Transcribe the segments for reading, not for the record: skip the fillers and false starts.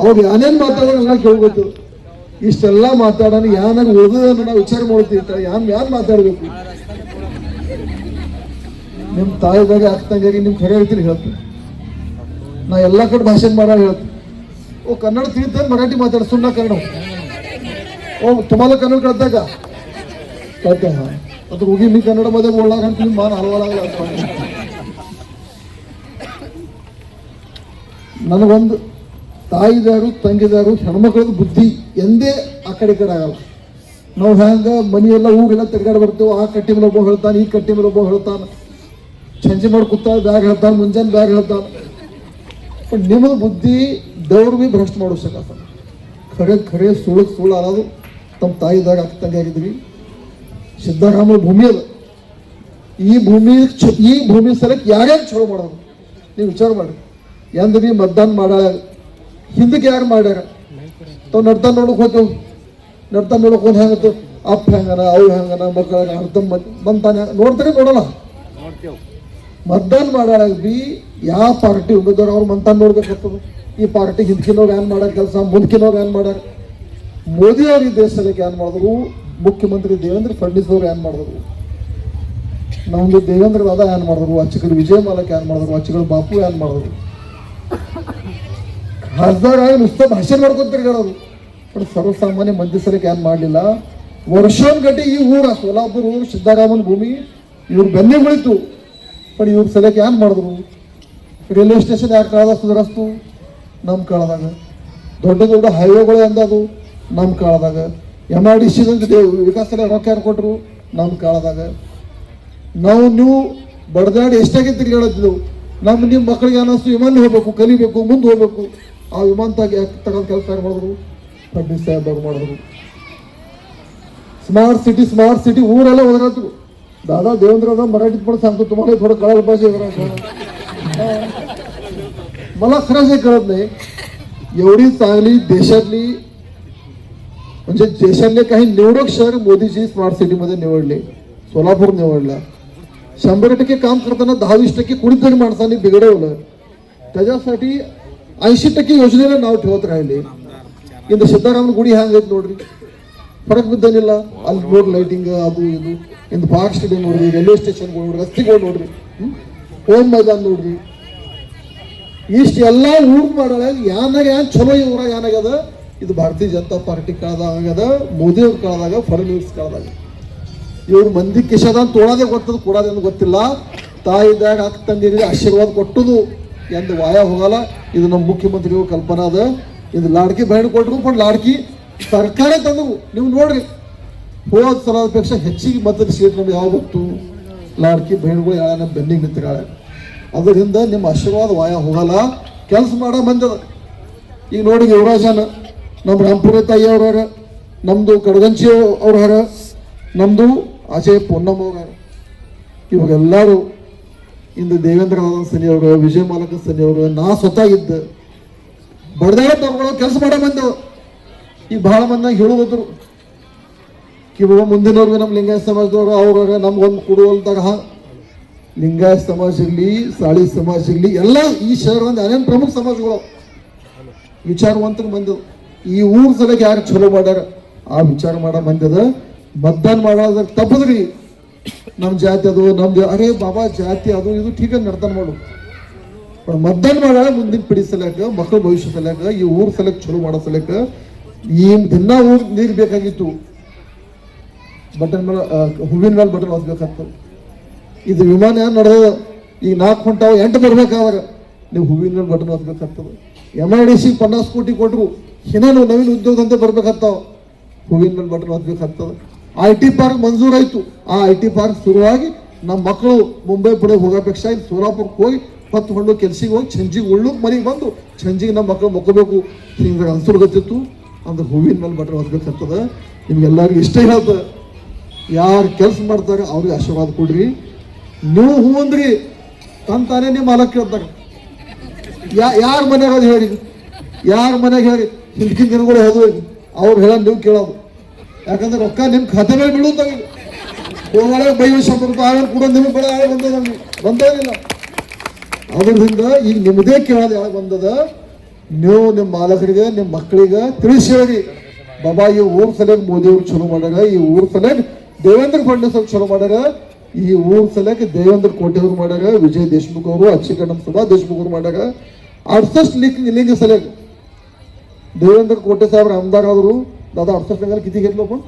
ಅವ್ರು ಏನೇನು ಮಾತಾಡೋಣ ಕೇಳ್ಬೇಕು. ಇಷ್ಟೆಲ್ಲ ಮಾತಾಡೋಣ ಯಾನಾಗ ಉಳಿದನ್ನು ನಾವು ವಿಚಾರ ಮಾಡ್ತೀವಿ, ಯಾನ್ ಮಾತಾಡ್ಬೇಕು. ನಿಮ್ಮ ತಾಯಿದಾಗ ಆಗ್ತಂಗಾಗಿ ನಿಮ್ಗೆ ಖರೆ ಹೇಳ್ತೀನಿ ಹೇಳ್ತೀನಿ. ನಾ ಎಲ್ಲ ಕಡೆ ಭಾಷೆ ಮಾಡೋ ಹೇಳ್ತೀನಿ. ಓ ಕನ್ನಡ ತಿಳಿತ मराठी माताड सुनना कन्नड. ओ तुम्हाला कन्नड कळतं का? कळतं. हा आता उगी मी कन्नडमध्ये बोलणार आणि तुम्ही मान हलवा लागला. ನನಗೊಂದು ತಾಯಿದಾರು ತಂಗಿದಾರು ಹೆಣ್ಮಕ್ಳದ್ದು ಬುದ್ಧಿ ಎಂದೇ ಆ ಕಡೆ ಆಗಲ್ಲ. ನಾವು ಹ್ಯಾಂಗ ಮನೆಯೆಲ್ಲ ಊರೆಲ್ಲ ತೆಗೆದಾಡಿ ಬರ್ತೇವೆ. ಆ ಕಟ್ಟಿ ಮೇಲೆ ಒಬ್ಬ ಹೇಳ್ತಾನೆ, ಈ ಕಟ್ಟಿ ಮೇಲೆ ಒಬ್ಬ ಹೇಳ್ತಾನೆ, ಸಂಜೆ ಮಾಡಿ ಕೂತ ಬ್ಯಾಗ್ ಹೇಳ್ತಾನೆ, ಮುಂಜಾನೆ ಬ್ಯಾಗ್ ಹೇಳ್ತಾನೆ. पण ನಿಮ್ಮದು ಬುದ್ಧಿ ದೇವ್ರು ಭೀ ಭ್ರಷ್ಟ ಮಾಡೋ ಶಕಾತ. ಖರೆ ಸುಳ್ಳು ಅನ್ನೋದು ತಮ್ಮ ತಾಯಿದಾಗ ಆಗ್ತಂಗೆ ಆಗಿದ್ವಿ. ಸಿದ್ದರಾಮಯ್ಯ ಭೂಮಿ ಅದ. ಈ ಭೂಮಿ ಸಲಕ್ಕೆ ಯಾರ್ಯಾರು ಚಲೋ ಮಾಡೋದು ನೀವು ವಿಚಾರ ಮಾಡಿ. ಎಂದ ಭೀ ಮತದಾನ ಮಾಡಾಳ ಹಿಂದಕ್ಕೆ ಯಾರು ಮಾಡ್ಯಾರ ತಾವು ನಡ್ತಾನೆ ನೋಡಕ್ ಹೋಗ್ತೇವೆ. ನಡ್ತಾನೆ ನೋಡಕ್ ಹೋದ್ ಹೆಂಗತ್ತು ಅಪ್ಪ ಹೆಂಗನ ಅವು ಹೆಂಗನ ಮಕ್ಕಳ ಅರ್ಧ ಬಂತಾನೆ ನೋಡ್ತಾರೆ ನೋಡಲ್ಲ. ಮತದಾನ ಮಾಡಾಳ ಬಿ ಯಾವ ಪಾರ್ಟಿ ಉಮೇದವ್ರು ಅವ್ರು ಮಂತಾನ ನೋಡ್ಬೇಕಾಗ್ತದೆ. ಈ ಪಾರ್ಟಿ ಹಿಂದ್ಕಿನವ್ರು ಏನ್ ಮಾಡಾರ ಕೆಲಸ, ಮುಂದ್ಕಿನವ್ರು ಏನ್ ಮಾಡ್ಯಾರ. ಮೋದಿ ಅವ್ರು ಈ ದೇಶದಲ್ಲಿ ಏನ್ ಮಾಡಿದ್ರು, ಮುಖ್ಯಮಂತ್ರಿ ದೇವೇಂದ್ರ ಫಡ್ನವೀಸ್ ಅವ್ರು ಏನ್ ಮಾಡಿದ್ರು, ನಮ್ದು ದೇವೇಂದ್ರ ದಾದ ಏನ್ ಮಾಡಿದ್ರು, ಅಚ್ಚಗಳು ವಿಜಯ ಮಾಲಕ್ ಏನ್ ಮಾಡಿದ್ರು, ಅಚ್ಚಗಳು ಬಾಪು ಏನ್ ಮಾಡಿದ್ರು. खासदार नुसतं भाषण ಮಾಡ್ಕೊಂಡು ತಿರುಗಾಡೋದು. पण सर्वसामान्य ಮಂದಿ ಸಲಕ್ಕೆ ಏನ್ ಮಾಡಲಿಲ್ಲ. ವರ್ಷೋನ್ಗಟ್ಟಿ ಈ ಊರ ಸೋಲಾಪುರ ಸಿದ್ದರಾಮನ್ ಭೂಮಿ ಇವ್ರ ಬೆನ್ನೆ ಬೆಳಿತು. पण ಇವ್ರ ಸಲಕ್ಕೆ ಏನ್ ಮಾಡಿದ್ರು. ರೈಲ್ವೆ ಸ್ಟೇಷನ್ ಯಾಕೆ ಕಾಳದಾಗ ಸುಧಾರಿಸ್ತು ನಮ್ಮ ಕಾಳದಾಗ. ದೊಡ್ಡ ದೊಡ್ಡ ಹೈವೇಗಳು ಎಂದದು ನಮ್ಮ ಕಾಳದಾಗ. MIDC ವಿಕಾಸ ರೊಕ್ಕ ಯಾರು ಕೊಟ್ಟರು ನಮ್ಮ ಕಾಳದಾಗ. ನೀವು ಬಡದಾಡಿ ಎಷ್ಟಾಗಿ ತಿರುಗಾಡಿದ್ದೆವು. ನಿಮ್ಮ ಮಕ್ಕಳಿಗೆ ಏನಿಸ್ತು ವಿಮಾನ ಹೋಗ್ಬೇಕು, ಕಲಿಬೇಕು, ಮುಂದೆ ಹೋಗ್ಬೇಕು. ಆ ವಿಮಾನ ತಗೊಂಡು ಕೆಲಸ ಮಾಡಿದ್ರು ಫಡ್ನವೀಸ್ ಸಾಹೇಬ್ ಮಾಡಿದ್ರು. स्मार्ट सिटी ಊರೆಲ್ಲ ಹೋದ್ರಾತು. दादा देवेंद्र मराठीत पण सांगतो तुम्हाला, थोडं कळायला पाहिजे. मला खरंच हे कळत नाही. एवढी चांगली देशातली म्हणजे देशातले काही निवडक शहर मोदीजी स्मार्ट सिटीमध्ये निवडले. सोलापूर निवडला. 100% काम करताना 10-20% कुणीतरी माणसांनी बिघडवलं. त्याच्यासाठी 80% योजनेला नाव ठेवत राहिले. ಇಂದು ಸಿದ್ದರಾಮನ ಗುಡಿ ಹ್ಯಾಂಗೈತೆ ನೋಡ್ರಿ, ಫರಕ್ ಬಿದ್ದನಿಲ್ಲ. ಅಲ್ಲಿ ನೋಡ್ರಿ ಲೈಟಿಂಗ್ ಅದು ಇದು. ಇಂದು ಪಾರ್ಕ್ ಸ್ಟೇಡಿಯಂ ನೋಡ್ರಿ, ರೈಲ್ವೆ ಸ್ಟೇಷನ್ಗಳು ನೋಡ್ರಿ, ರಸ್ತೆಗಳು ನೋಡ್ರಿ, ಹೋಮ್ ಮೈದಾನ ನೋಡ್ರಿ. ಇಷ್ಟು ಎಲ್ಲ ಊರ್ ಮಾಡಾಳ ಯಾನಾಗ ಏನ್ ಚಲೋ ಈ ಊರಾಗ ಏನಾಗ್ಯದ. ಇದು ಭಾರತೀಯ ಜನತಾ ಪಾರ್ಟಿ ಕಾಲದಾಗ ಆಗ್ಯದ, ಮೋದಿ ಅವ್ರ ಕಾಲದಾಗ, ಫಡ್ನವೀಸ್ ಕಾಲದಾಗ. ಇವ್ರು ಮಂದಿ ಕಿಶದ ತೋಳದೆ ಗೊತ್ತದ, ಕೊಡೋದೆ ಅಂತ ಗೊತ್ತಿಲ್ಲ. ತಾಯಿದಾಗ ಅಕ್ಕ ತಂಗಿಗೆ ಆಶೀರ್ವಾದ ಕೊಟ್ಟದು ಎಂದು ವಾಯ ಹೋಗಲ್ಲ. ಇದು ನಮ್ಮ ಮುಖ್ಯಮಂತ್ರಿಗಳು ಕಲ್ಪನಾ ಅದ. ಇದು ಲಾಡ್ಕಿ ಬಹಣ ಕೊಟ್ಟರು, पण ಲಾಡ್ಕಿ ಸರ್ಕಾರ ತಂದವು. ನೀವು ನೋಡ್ರಿ, ಹೋದ ಸಲಪೇಕ್ಷ ಹೆಚ್ಚಿಗೆ ಮತದ ಸೀಟ್ ನಮ್ಗೆ ಯಾವ ಗೊತ್ತು. ಲಾಡ್ಕಿ ಬಹಣಗಳು ಯಾರ ಬೆನ್ನಿಗೆ ನಿಂತಿಗಾಳೆ. ಅದರಿಂದ ನಿಮ್ಮ ಆಶೀರ್ವಾದ ವಾಯ ಹೋಗಲ್ಲ. ಕೆಲಸ ಮಾಡೋ ಬಂದದ. ಈಗ ನೋಡಿ ಯುವರಾಜನ ನಮ್ಮ ರಾಮಪುರ ತಾಯಿ ಅವ್ರ, ನಮ್ದು ಕಡಗಂಚಿ ಅವ್ರ ಹರ, ನಮ್ದು ಅಜಯ್ ಪೊನ್ನಮ್ಮ ಅವ್ರ. ಇವಾಗೆಲ್ಲರೂ ಇಂದು ದೇವೇಂದ್ರ ಸನಿ ಅವರು, ವಿಜಯ ಮಾಲಕ ಸನಿ ಅವರು, ನಾ ಸ್ವತಃ ಇದ್ದ ಬಡದಾಡ ತಗೊಳ್ಳೋ ಕೆಲಸ ಮಾಡೋ ಬಂದವು. ಈಗ ಬಹಳ ಮಂದಿ ಹೇಳುವುದ್ರು ಇವಾಗ ಮುಂದಿನವ್ರಿಗೆ ನಮ್ಮ ಲಿಂಗಾಯತ ಸಮಾಜದವ್ರು ಅವ್ರ ನಮ್ಗೊಂದು ಕೊಡುವಂತಾಗ. ಲಿಂಗಾಯತ ಸಮಾಜ ಇರಲಿ, ಸಾಳಿ ಸಮಾಜ ಇರಲಿ, ಎಲ್ಲ ಈ ಶಹರದ ಅನೇಕ ಪ್ರಮುಖ ಸಮಾಜಗಳು ವಿಚಾರವಂತರು ಬಂದವು. ಈ ಊರ ಸಲಕ್ಕೆ ಯಾರು ಚಲೋ ಮಾಡ್ಯಾರ ಆ ವಿಚಾರ ಮಾಡೋ ಬಂದದ. ಮತದಾನ ಮಾಡೋದ್ರ ತಪ್ಪದ್ರಿ. ನಮ್ಮ ಜಾತಿ ಅದು ನಮ್ದು, ಅರೇ ಬಾಬಾ ಜಾತಿ ಅದು ಇದು ಠೀಕ ನಡ್ತಾನ ಮಾಡು. ಮತದಾನ ಮಾಡ ಮುಂದಿನ ಪಿಡಿ ಸಲಕ, ಮಕ್ಕಳ ಭವಿಷ್ಯ ಸಲಕ, ಈ ಊರ್ ಸಲಕ್ ಚಲೋ ಮಾಡೋ ಸಲಕ ಈ ದಿನ ಊರ್ ನೀರು ಬೇಕಾಗಿತ್ತು. ಬಟನ್ ಮೇಲೆ ಹೂವಿನ ಮೇಲೆ ಬಟನ್ ಹೊಸ್ಬೇಕಾಗ್ತದೆ. ಇದು ವಿಮಾನ ಏನ್ ನಡೆದ ಈಗ 4 ಹೊಂಟಾವ 8 ಬರ್ಬೇಕಾದಾಗ ನೀವು ಹೂವಿನ ಮೇಲೆ ಬಟನ್ ಹೊಸ್ಬೇಕಾಗ್ತದೆ. MIDC 50 ಕೋಟಿ ಕೊಟ್ಟರು, ಇನ್ನೇನು ನವೀನ ಉದ್ಯೋಗದಂತೆ ಬರ್ಬೇಕಾಗ್ತಾವ, ಹೂವಿನ ಮೇಲೆ ಬಟನ್ ಹೊಸ್ಬೇಕಾಗ್ತದೆ. IT ಪಾರ್ಕ್ ಮಂಜೂರಾಯ್ತು. ಆ IT ಪಾರ್ಕ್ ಶುರುವಾಗಿ ನಮ್ಮ ಮಕ್ಕಳು ಮುಂಬೈ ಪುಣೆ ಹೋಗೋಪೇಕ್ಷ ಇಲ್ಲಿ ಸೋಲಾಪುರಕ್ಕೆ ಹೋಗಿ 10 ಹೊಂಡು ಕೆಲ್ಸಿಗೆ ಹೋಗಿ ಸಂಜಿಗೆ ಉಳ್ಳೂಕ್ ಮನೆಗೆ ಬಂದು ಸಂಜಿಗೆ ನಮ್ಮ ಮಕ್ಕಳು ಮಕ್ಕೋಬೇಕು. ಹಿಂಗೆ ಅನ್ಸೂರು ಗೊತ್ತಿತ್ತು. ಅಂದ್ರೆ ಹೂವಿನ ಮೇಲೆ ಬಟನ್ ಹೊಸ್ಬೇಕಾಗ್ತದೆ. ನಿಮ್ಗೆಲ್ಲರಿಗೂ ಇಷ್ಟ ಹೇಳ್ತದೆ. ಯಾರು ಕೆಲಸ ಮಾಡ್ತಾರೆ ಅವ್ರಿಗೆ ಆಶೀರ್ವಾದ ಕೊಡ್ರಿ. ನೀವು ಹೂ ಅಂದ್ರಿ ತಂತಾನೆ ನೀವು ಮಾಲಕ್ ಕೇಳ್ತಾರೆ. ಯಾರ ಮನೆಯಾಗ ಅದು ಹೇಳಿ, ಯಾರ ಮನೆಗೆ ಹೇಳಿ ಹಿಂದಿನ ದಿನಗಳು ಹೋದ್ವಿ ಅವ್ರು ಹೇಳೋದು ನೀವು ಕೇಳೋದು. ಯಾಕಂದ್ರೆ ರೊಕ್ಕ ನಿಮ್ಮ ಖಾತೆ ಮೇಲೆ ಬೀಳುತ್ತಾಗ ಹೋಗಾಳೆ ಬೈವ 100 ರೂಪಾಯಿ ಕೂಡ ನಿಮಗೆ ಬೆಳೆ ಬಂದದಿಲ್ಲ. ಅದರಿಂದ ಈಗ ನಿಮ್ಮದೇ ಕೇಳೋದು ಯಾವಾಗ ಬಂದದ. ನೀವು ನಿಮ್ಮ ಮಾಲಕರಿಗೆ ನಿಮ್ಮ ಮಕ್ಕಳಿಗೆ ತಿಳಿಸಿ ಹೇಳಿ, ಬಾಬಾ ಈ ಊರ್ ಸಲಕ್ ಮೋದಿ ಅವ್ರು ಚಲೋ ಮಾಡ್ಯಾರ, ಈ ಊರ್ ಸಲಕ್ ದೇವೇಂದ್ರ ಫಡ್ನವೀಸ್ ಅವ್ರು ಚಲೋ ಮಾಡ್ಯಾರ, ಈ ಊರ್ ಸಲಕ್ ದೇವೇಂದ್ರ ಕೋಟೆಯವ್ರು ಮಾಡ್ಯಾರ, ವಿಜಯ್ ದೇಶಮುಖ್ ಅವರು, ಅಚ್ಚಿಕಣ್ಣಂ ಸುಭಾ ದೇಶಮುಖ್ ಅವರು ಮಾಡ್ಯಾರ. 68 लिंग सलग देवेंद्र कोटे साहेब आमदार आदरू दादा 68 लिंगाला किती घेतलं पण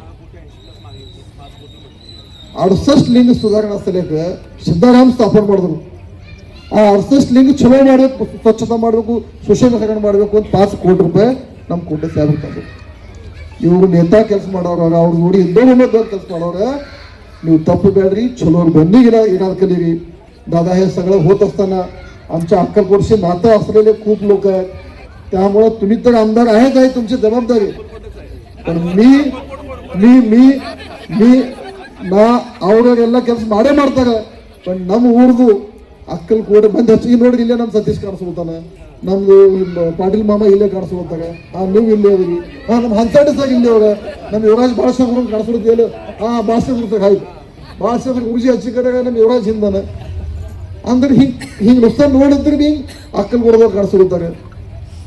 68 लिंग सुधारणा सलग ಸಿದ್ದರಾಮ್ ಸ್ಥಾಪನೆ ಮಾಡಿದ್ರು. ಆ 68 ಲಿಂಗ ಚಲೋ ಮಾಡಬೇಕು, ಸ್ವಚ್ಛತಾ ಮಾಡಬೇಕು, ಸುಶೀಲೀಕರಣ ಮಾಡಬೇಕು ಅಂತ 5 ಕೋಟಿ ರೂಪಾಯಿ ನಮ್ಮ ಕೋಟೆ ಸಾಹೇಬ್ ತಂದ್ರು. ಇವರು ನೇತಾ ಕೆಲಸ ಮಾಡೋರು, ಅವ್ರು ನೋಡಿ ಹಿಂದೂ ಕೆಲಸ ಮಾಡೋರು. ನೀವು तप्प बेडरी चलो बंदीला येणार कलीरी. दादा हे सगळं होत असताना आमच्या अक्कलकोटशी नातं असलेले खूप लोक आहेत, त्यामुळे तुम्ही तर आमदार आहेच आहे, तुमची जबाबदारी. पण मी ನಾ ಅವ್ರಿಗೆಲ್ಲ ಕೆಲಸ ಮಾಡೇ ಮಾಡ್ತಾರೆ. पण ನಮ್ಮ ಊರ್ದು ಅಕ್ಕಲ್ಕೋಟೆ ಬಂದು ಹೆಚ್ಚಿಗೆ ನೋಡ್ರಿ, ಇಲ್ಲೇ ನಮ್ಮ ಸತೀಶ್ ಕಾಣಿಸ್ಕೊಳ್ತಾನ, ನಮ್ದು ಪಾಟೀಲ್ ಮಾಮ ಇಲ್ಲೇ ಕಾಣಿಸ್ಕೊಳ್ತಾರೆ, ನೀವು ಇಲ್ಲೇ ಹೋಗಿ, ನಮ್ಮ ಹನ್ಸಾಡಿ ಸಾಗ ಇಲ್ಲೇ ಹೋಗ, ನಮ್ಮ ಯುವರಾಜ್ ಭಾಷಾಗ್ರು ಕಾಣಿಸ್ಕೊಳ್ತೀವಿ, ಭಾಷಾಗ್ರು ಆಯ್ತು, ಭಾಷಾಗ್ರು ಗುರುಜಿ ಹಚ್ಚಿ ಕಡೆ ನಮ್ಮ ಯುವರಾಜ್ ಹಿಂದಾನ. ಅಂದ್ರೆ ಹಿಂಗೆ ನುಸ್ತಾ ನೋಡಿದ್ರೆ ಹಿಂಗೆ ಅಕ್ಕಲ್ಕೋಟದವ್ರು ಕಾಣಿಸ್ಕೊಳ್ತಾರೆ.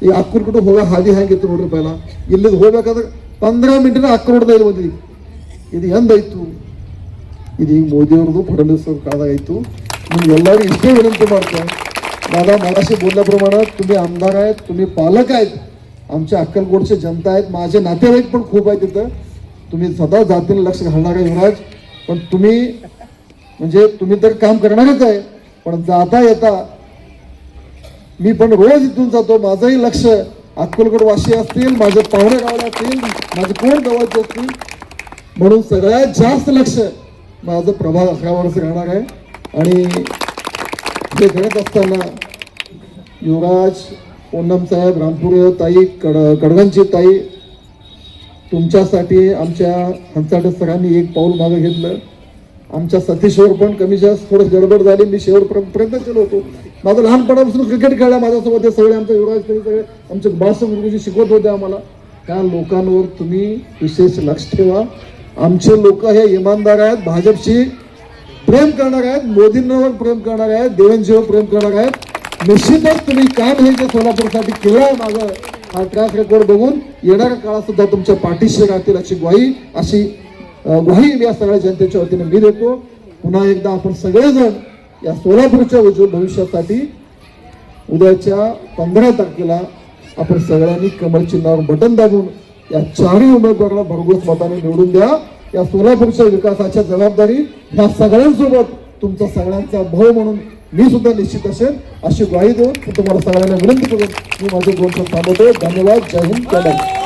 ಈ ಅಕ್ಕಲ್ಕೋಟೆ ಹೋಗೋ ಹಾದಿ ಹೆಂಗಿತ್ತು ನೋಡ್ರಿ. ಪೈಲ ಇಲ್ಲಿಂದ ಹೋಗ್ಬೇಕಾದ್ರೆ 15 ಮಿನಿಟಿನ ಅಕ್ಕಲ್ಕೋಟದ ಇಲ್ಲಿ ಬಂದಿದ್ದೀವಿ. ಇದು ಎಂದಾಯ್ತು? ಇದು ಈಗ मोदीवरದು फडणवीस ಅವ್ರ काळात निम्मेಲ್ಲರೂ इतके विनंती ಮಾಡ್ತಾರೆ. दादा मगाशी बोलल्याप्रमाणे तुम्ही आमदार आहेत, तुम्ही पालक आहेत, आमच्या अक्कलकोटचे जनता आहेत, माझे नातेवाईक पण खूप आहेत तिथं. तुम्ही सदा जातीला लक्ष घालणारे युवराज, पण तुम्ही म्हणजे तुम्ही तर काम करणारच आहे, पण जाता येता मी पण रोज इथून जातो, माझंही लक्ष अक्कलकोट वासी असतील, माझे पाहुणे गावले असतील, माझे कोण गावाचे असतील, म्हणून सगळ्यात जास्त लक्ष माझं प्रभाग 11 वर्ष राहणार आहे. आणि हे करत असताना युवराज, पूनम साहेब, रामपुरे ताई, कडगंची ताई, तुमच्यासाठी आमच्या हंसाटे सरांनी एक पाऊल मागे घेतलं. आमच्या सतीशवर पण कमी जास्त थोडं गडबड झाली, मी शेवटपर्यंत प्रयत्न केलो होतो. माझं लहानपणापासून क्रिकेट खेळला माझ्यासोबत, हे सगळे आमचे युवराज सगळे आमचे भाषा गुरुजी शिकवत होते आम्हाला. त्या लोकांवर तुम्ही विशेष लक्ष ठेवा. आमचे लोक हे इमानदार आहेत, भाजपशी प्रेम करणार आहेत, मोदींवर प्रेम करणार आहेत, देवेंद्रजीवर प्रेम करणार आहेत. निश्चितच तुम्ही काम हे जे सोलापूरसाठी केलं आहे, माझं हा ट्रॅक रेकॉर्ड बघून येणाऱ्या काळात सुद्धा तुमच्या पाठीशी राहतील अशी ग्वाही या सगळ्या जनतेच्या वतीने मी देतो. पुन्हा एकदा आपण सगळेजण या सोलापूरच्या उज्ज्वल भविष्यासाठी उद्याच्या 15 तारखेला आपण सगळ्यांनी कमळ चिन्हावर बटन दाबून या 4ही उमेदवारांना भरघोस मताने निवडून द्या. या सोलापूरच्या विकासाच्या जबाबदारी ह्या सगळ्यांसोबत तुमचा सगळ्यांचा भाऊ म्हणून मी सुद्धा निश्चित असेल अशी ग्वाही देऊन तुम्हाला सगळ्यांना विनंती करून मी माझे 2 शब्द थांबवतो. धन्यवाद. जय हिंद. जय भारत.